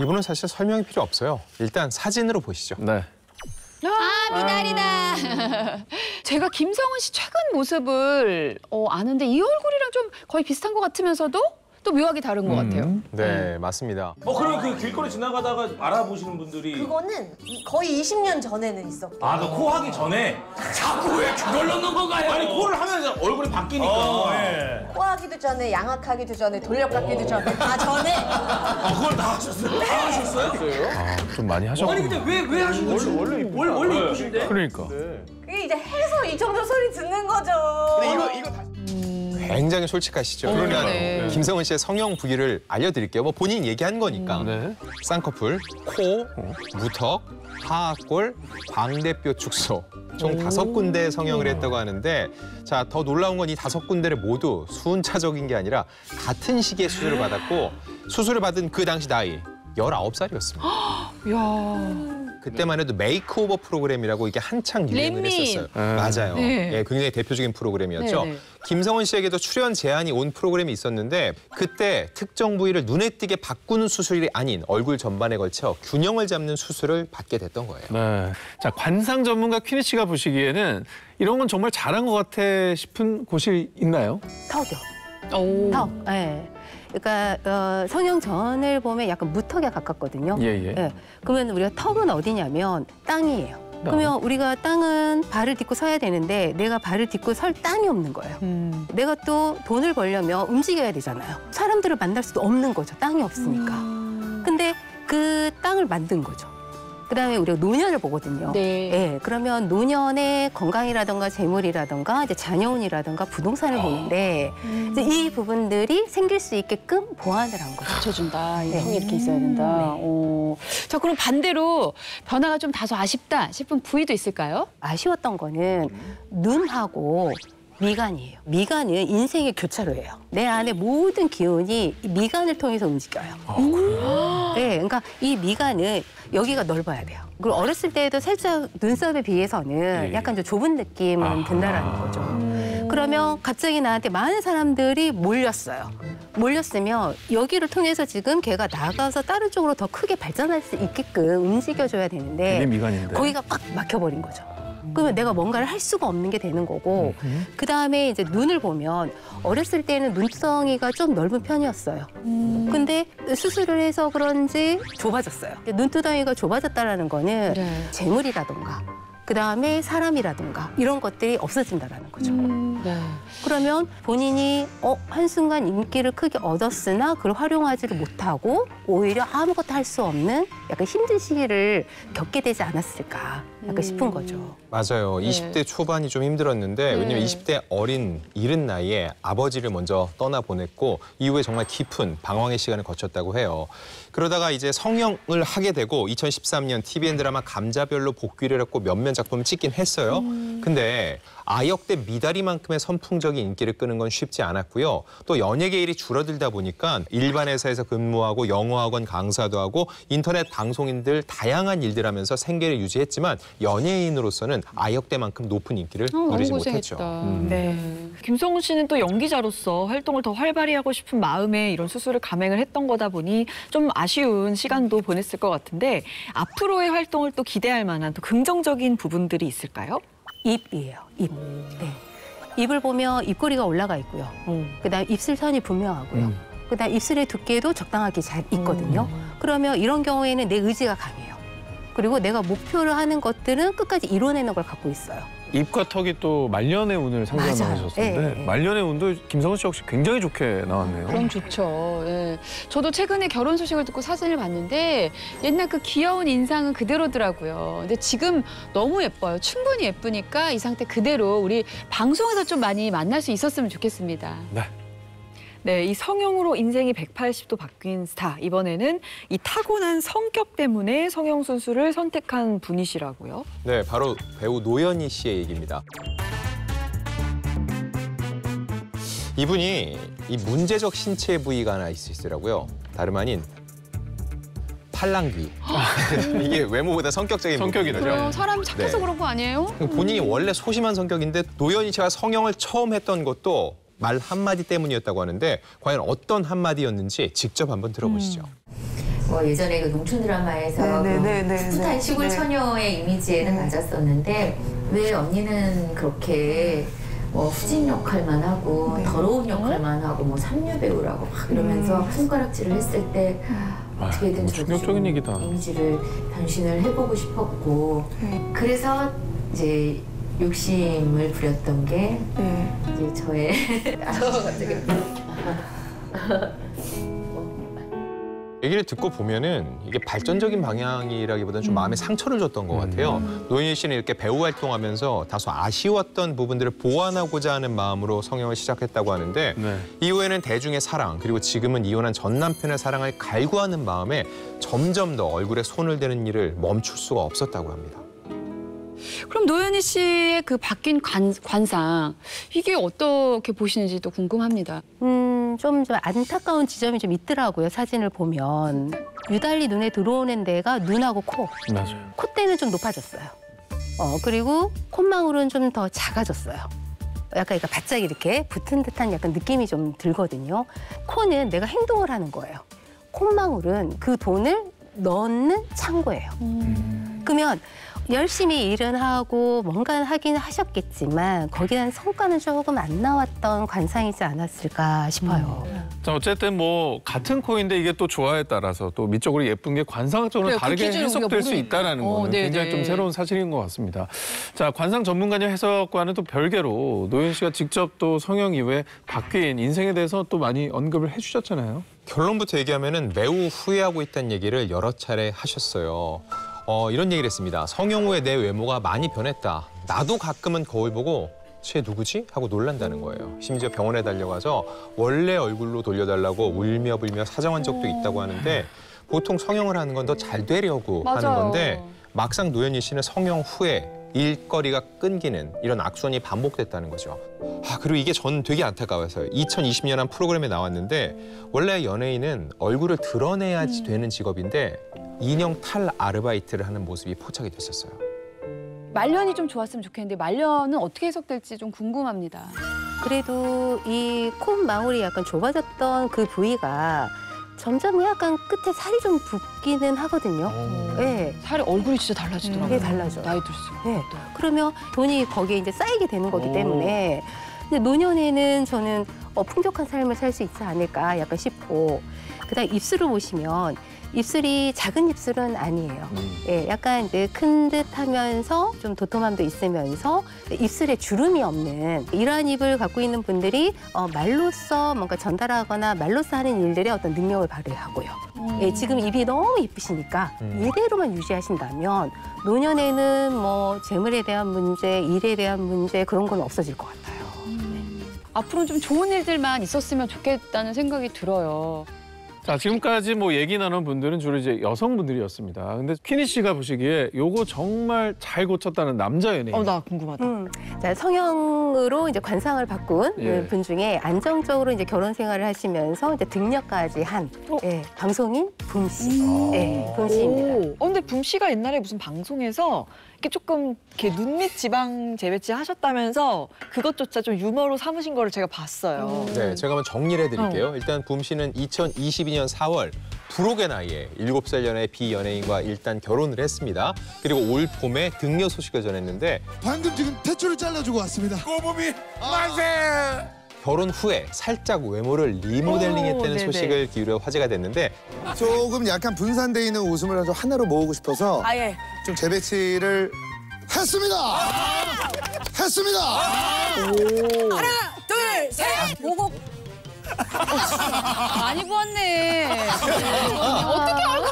이분은 사실 설명이 필요 없어요. 일단 사진으로 보시죠. 네. 아, 미나리다. 제가 김성은 씨 최근 모습을 아는데 이 얼굴이랑 좀 거의 비슷한 것 같으면서도 또 묘하게 다른 것 같아요. 네, 맞습니다. 그러면 그 길거리 지나가다가 알아보시는 분들이 그거는 거의 20년 전에는 있었고. 그 코 하기 전에 자꾸 왜 그걸 넣는 건가요? 아니 코를 하면 얼굴이 바뀌니까. 코 하기도 전에, 양악하기도 전에, 돌려깎기도 전에, 다 전에. 그걸 다 하셨어요? 다 하셨어요? 좀 많이 하셨구나. 아니 근데 왜 하신 거죠? 원래 이쁘신데? 그러니까. 그게 이제 해서 이 정도 소리 듣는 거죠. 이거 굉장히 솔직하시죠. 그러면 네. 김성은 씨의 성형 부위를 알려드릴게요. 뭐 본인 얘기한 거니까. 네. 쌍꺼풀, 코, 무턱, 하악골, 광대뼈 축소. 총 5군데 성형을 했다고 하는데 자, 더 놀라운 건 이 5군데를 모두 순차적인 게 아니라 같은 시기에 수술을 받았고 수술을 받은 그 당시 나이 19살이었습니다. 이야. 그때만 해도 메이크오버 프로그램이라고 이게 한창 유행을 렛민. 했었어요. 맞아요. 네. 예, 굉장히 대표적인 프로그램이었죠. 네, 네. 김성은 씨에게도 출연 제안이 온 프로그램이 있었는데 그때 특정 부위를 눈에 띄게 바꾸는 수술이 아닌 얼굴 전반에 걸쳐 균형을 잡는 수술을 받게 됐던 거예요. 네. 자, 관상 전문가 퀴니 씨가 보시기에는 이런 건 정말 잘한 것 같아 싶은 곳이 있나요? 턱이요. 오. 턱. 네. 그러니까 성형 전을 보면 약간 무턱에 가깝거든요. 예. 네. 그러면 우리가 턱은 어디냐면 땅이에요. 그러면 우리가 땅은 발을 딛고 서야 되는데 내가 발을 딛고 설 땅이 없는 거예요. 내가 또 돈을 벌려면 움직여야 되잖아요. 사람들을 만날 수도 없는 거죠. 땅이 없으니까. 근데 그 땅을 만든 거죠. 그다음에 우리가 노년을 보거든요. 네. 예, 그러면 노년의 건강이라든가 재물이라든가 이제 자녀운이라든가 부동산을 보는데 이제 이 부분들이 생길 수 있게끔 보완을 한 거죠. 받쳐준다. 이 네. 턱이 이렇게 있어야 된다. 네. 오. 자, 그럼 반대로 변화가 좀 다소 아쉽다 싶은 부위도 있을까요? 아쉬웠던 거는 눈하고 미간이에요. 미간은 인생의 교차로예요. 내 안에 모든 기운이 이 미간을 통해서 움직여요. 네, 그러니까 이 미간은 여기가 넓어야 돼요. 그리고 어렸을 때에도 살짝 눈썹에 비해서는 약간 좀 좁은 느낌은 든다라는 거죠. 그러면 갑자기 나한테 많은 사람들이 몰렸어요. 몰렸으면 여기를 통해서 지금 걔가 나가서 다른 쪽으로 더 크게 발전할 수 있게끔 움직여줘야 되는데 이게 미간인데. 거기가 꽉 막혀버린 거죠. 그러면 내가 뭔가를 할 수가 없는 게 되는 거고 그다음에 이제 눈을 보면 어렸을 때는 눈덩이가 좀 넓은 편이었어요. 근데 수술을 해서 그런지 좁아졌어요. 눈두덩이가 좁아졌다는 거는 네. 재물이라든가 그다음에 사람이라든가 이런 것들이 없어진다는 거죠. 네. 그러면 본인이 한순간 인기를 크게 얻었으나 그걸 활용하지를 못하고 오히려 아무것도 할 수 없는 약간 힘든 시기를 겪게 되지 않았을까 약간 싶은 거죠. 맞아요. 네. 20대 초반이 좀 힘들었는데 왜냐면 네. 20대 이른 나이에 아버지를 먼저 떠나보냈고 이후에 정말 깊은 방황의 시간을 거쳤다고 해요. 그러다가 이제 성형을 하게 되고 2013년 TVN 드라마 감자별로 복귀를 했고 몇몇 작품을 찍긴 했어요. 근데 아역대 미다리만큼의 선풍적인 인기를 끄는 건 쉽지 않았고요. 또 연예계 일이 줄어들다 보니까 일반 회사에서 근무하고 영어학원 강사도 하고 인터넷 방송인들 다양한 일들 하면서 생계를 유지했지만 연예인으로서는 아역대만큼 높은 인기를 누리지 못했죠. 네. 김성훈 씨는 또 연기자로서 활동을 더 활발히 하고 싶은 마음에 이런 수술을 감행을 했던 거다 보니 좀 아쉬운 시간도 보냈을 것 같은데 앞으로의 활동을 또 기대할 만한 또 긍정적인 부분들이 있을까요? 입이에요. 입. 네. 입을 보면 입꼬리가 올라가 있고요. 그다음 입술선이 분명하고요. 그다음 입술의 두께도 적당하게 잘 있거든요. 그러면 이런 경우에는 내 의지가 강해요. 그리고 내가 목표를 하는 것들은 끝까지 이뤄내는 걸 갖고 있어요. 입과 턱이 또 말년의 운을 상징한다고 맞아요. 하셨는데 네. 말년의 운도 김성훈 씨 역시 굉장히 좋게 나왔네요. 그럼 좋죠. 예. 저도 최근에 결혼 소식을 듣고 사진을 봤는데 옛날 그 귀여운 인상은 그대로더라고요. 근데 지금 너무 예뻐요. 충분히 예쁘니까 이 상태 그대로 우리 방송에서 좀 많이 만날 수 있었으면 좋겠습니다. 네. 네, 이 성형으로 인생이 180도 바뀐 스타. 이번에는 이 타고난 성격 때문에 성형 수술을 선택한 분이시라고요. 네, 바로 배우 노현희 씨의 얘기입니다. 이분이 이 문제적 신체 부위가 하나 있으시더라고요. 다름 아닌 팔랑귀. 이게 외모보다 성격적인 성격이네. 부분이죠. 그럼 사람 착해서 네. 그런 거 아니에요? 본인이 원래 소심한 성격인데 노현희 씨가 성형을 처음 했던 것도 말 한마디 때문이었다고 하는데 과연 어떤 한마디였는지 직접 한번 들어보시죠. 뭐 예전에 그 농촌 드라마에서 풋풋한 시골 처녀의 이미지에는 맞았었는데 왜 언니는 그렇게 뭐 후진 역할만 하고 더러운 역할만 하고 뭐 삼류 배우라고 막 이러면서 손가락질을 했을 때 어떻게든 저도 충격적인 얘기다. 이미지를 변신을 해보고 싶었고 그래서 이제 욕심을 부렸던 게 이제 저의 갑자기 얘기를 듣고 보면은 이게 발전적인 방향이라기보다는 좀 마음에 상처를 줬던 것 같아요. 노현희 씨는 이렇게 배우 활동하면서 다소 아쉬웠던 부분들을 보완하고자 하는 마음으로 성형을 시작했다고 하는데 네. 이후에는 대중의 사랑 그리고 지금은 이혼한 전 남편의 사랑을 갈구하는 마음에 점점 더 얼굴에 손을 대는 일을 멈출 수가 없었다고 합니다. 그럼 노현희 씨의 그 바뀐 관상 이게 어떻게 보시는지도 궁금합니다. 좀 안타까운 지점이 좀 있더라고요. 사진을 보면 유달리 눈에 들어오는 데가 눈하고 코. 맞아요. 콧대는 좀 높아졌어요. 그리고 콧망울은 좀 더 작아졌어요. 약간 바짝 이렇게 붙은 듯한 약간 느낌이 좀 들거든요. 코는 내가 행동을 하는 거예요. 콧망울은 그 돈을 넣는 창고예요. 그러면 열심히 일은 하고 뭔가 하긴 하셨겠지만 거기에 대한 성과는 조금 안 나왔던 관상이지 않았을까 싶어요. 자, 어쨌든 뭐 같은 코인데 이게 또 조화에 따라서 또 미적으로 예쁜 게 관상적으로 그래요. 다르게 그 기준을 해석될 우리가 수 모르니까. 있다는 거는 네네. 굉장히 좀 새로운 사실인 것 같습니다. 자, 관상 전문가님 해석과는 또 별개로 노현 씨가 직접 또 성형 이후에 바뀐 인생에 대해서 또 많이 언급을 해주셨잖아요. 결론부터 얘기하면은 매우 후회하고 있다는 얘기를 여러 차례 하셨어요. 이런 얘기를 했습니다. 성형 후에 내 외모가 많이 변했다. 나도 가끔은 거울 보고 쟤 누구지? 하고 놀란다는 거예요. 심지어 병원에 달려가서 원래 얼굴로 돌려달라고 울며 불며 사정한 적도 있다고 하는데 보통 성형을 하는 건 더 잘 되려고 하는 맞아요. 건데 막상 노현희 씨는 성형 후에 일거리가 끊기는 이런 악순환이 반복됐다는 거죠. 그리고 이게 전 되게 안타까워서요. 2020년 한 프로그램에 나왔는데 원래 연예인은 얼굴을 드러내야지 되는 직업인데 인형 탈 아르바이트를 하는 모습이 포착이 됐었어요. 말년이 좀 좋았으면 좋겠는데 말년은 어떻게 해석될지 좀 궁금합니다. 그래도 이 콧망울이 약간 좁아졌던 그 부위가 점점 약간 끝에 살이 좀 붓기는 하거든요. 네. 살이 얼굴이 진짜 달라지더라고요. 그게 달라져요. 나이 들수록. 네. 그러면 돈이 거기에 이제 쌓이게 되는 거기 때문에 근데 노년에는 저는 풍족한 삶을 살 수 있지 않을까 약간 싶고 그다음 입술을 보시면 입술이 작은 입술은 아니에요. 예, 약간 이제 큰 듯하면서 좀 도톰함도 있으면서 입술에 주름이 없는 이러한 입을 갖고 있는 분들이 말로써 뭔가 전달하거나 말로써 하는 일들에 어떤 능력을 발휘하고요. 예, 지금 입이 너무 이쁘시니까 이대로만 유지하신다면 노년에는 뭐 재물에 대한 문제, 일에 대한 문제 그런 건 없어질 것 같아요. 앞으로는 좀 좋은 일들만 있었으면 좋겠다는 생각이 들어요. 자, 지금까지 뭐 얘기 나눈 분들은 주로 이제 여성분들이었습니다. 근데 퀴니 씨가 보시기에 요거 정말 잘 고쳤다는 남자 연예인. 나 궁금하다. 자, 성형으로 이제 관상을 바꾼 예. 분 중에 안정적으로 이제 결혼 생활을 하시면서 이제 등력까지 한 예, 방송인 붐 씨. 예, 붐 씨입니다. 근데 붐 씨가 옛날에 무슨 방송에서 이렇게 조금 이렇게 눈밑 지방 재배치 하셨다면서 그것조차 좀 유머로 삼으신 거를 제가 봤어요. 네, 제가 한번 정리를 해드릴게요. 일단 붐 씨는 2022년 4월 불혹의 나이에 7살 연하의 비연예인과 일단 결혼을 했습니다. 그리고 올 봄에 등려 소식을 전했는데 방금 지금 탯줄을 잘라주고 왔습니다. 꼬부미 만세! 결혼 후에 살짝 외모를 리모델링했다는 네네. 소식을 기울여 화제가 됐는데 조금 약간 분산돼 있는 웃음을 아주 하나로 모으고 싶어서 예. 좀 재배치를 했습니다. 했습니다. 많이 부었네. 어떻게 얼굴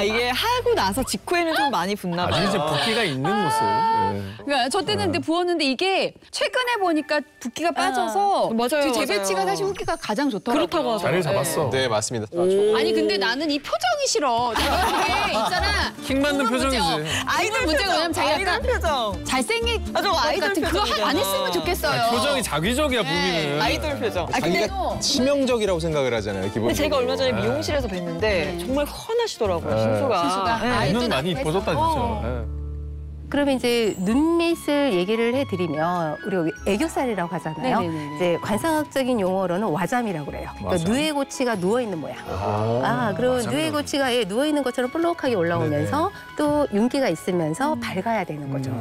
이게 하고 나서 직후에는 좀 많이 붓나 봐요. 아직 이제 붓기가 있는 모습. 예. 그러니까 저 때는 근데 부었는데 이게 최근에 보니까 붓기가 빠져서 맞아요, 그 재배치가 맞아요. 사실 후기가 가장 좋더라고요. 그렇다고 하더라고요. 자리를 잡았어. 네, 맞습니다. 아니 근데 나는 이 표정이 싫어. 내가 그게 있잖아. 킥 맞는 그건 표정이지. 문제야. 아이돌 문제가 왜냐면 자기 아이돌 약간 표정. 잘생긴 저 것 아이돌 같은 그거 표정이잖아. 안 했으면 좋겠어요. 표정이 자기적이야, 부미는. 아이돌 표정. 자기가 치명적이라고 생각을 하잖아요, 기본적으로. 근데 제가 얼마 전에 미용실에서 뵀는데 정말 헌하시더라고요, 네. 신수가. 신수가. 네. 아이, 눈은 많이 해서. 이뻐졌다, 진짜. 예. 그러면 이제 눈밑을 얘기를 해드리면 우리가 애교살이라고 하잖아요. 네네네네. 이제 관상학적인 용어로는 와잠이라고 그래요. 그러니까 누에고치가 누워 있는 모양. 그리고 누에고치가 누워 있는 것처럼 볼록하게 올라오면서 또 윤기가 있으면서 밝아야 되는 거죠.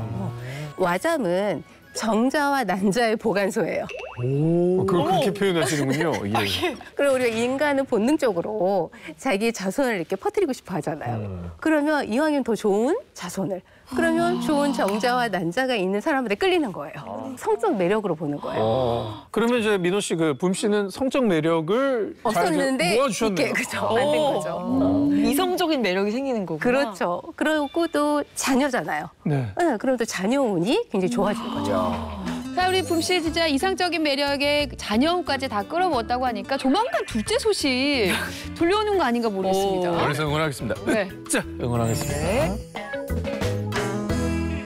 와잠은 정자와 난자의 보관소예요. 그걸 그렇게 표현하시는군요. 예. 그리고 우리가 인간은 본능적으로 자기 자손을 이렇게 퍼뜨리고 싶어 하잖아요. 그러면 이왕이면 더 좋은 자손을. 그러면 좋은 정자와 난자가 있는 사람한테 끌리는 거예요. 성적 매력으로 보는 거예요. 그러면 이제 민호 씨, 붐 씨는 성적 매력을 없었는데 모아주셨네요. 그죠, 만든 거죠. 이성적인 매력이 생기는 거구나. 그렇죠. 그리고 또 자녀잖아요. 네. 그럼 또 자녀 운이 굉장히 좋아지는 거죠. 자, 우리 붐 씨 진짜 이상적인 매력에 자녀운까지 다 끌어모았다고 하니까 조만간 둘째 소식 들려오는 거 아닌가 모르겠습니다. 그래서 응원하겠습니다. 네. 자, 응원하겠습니다.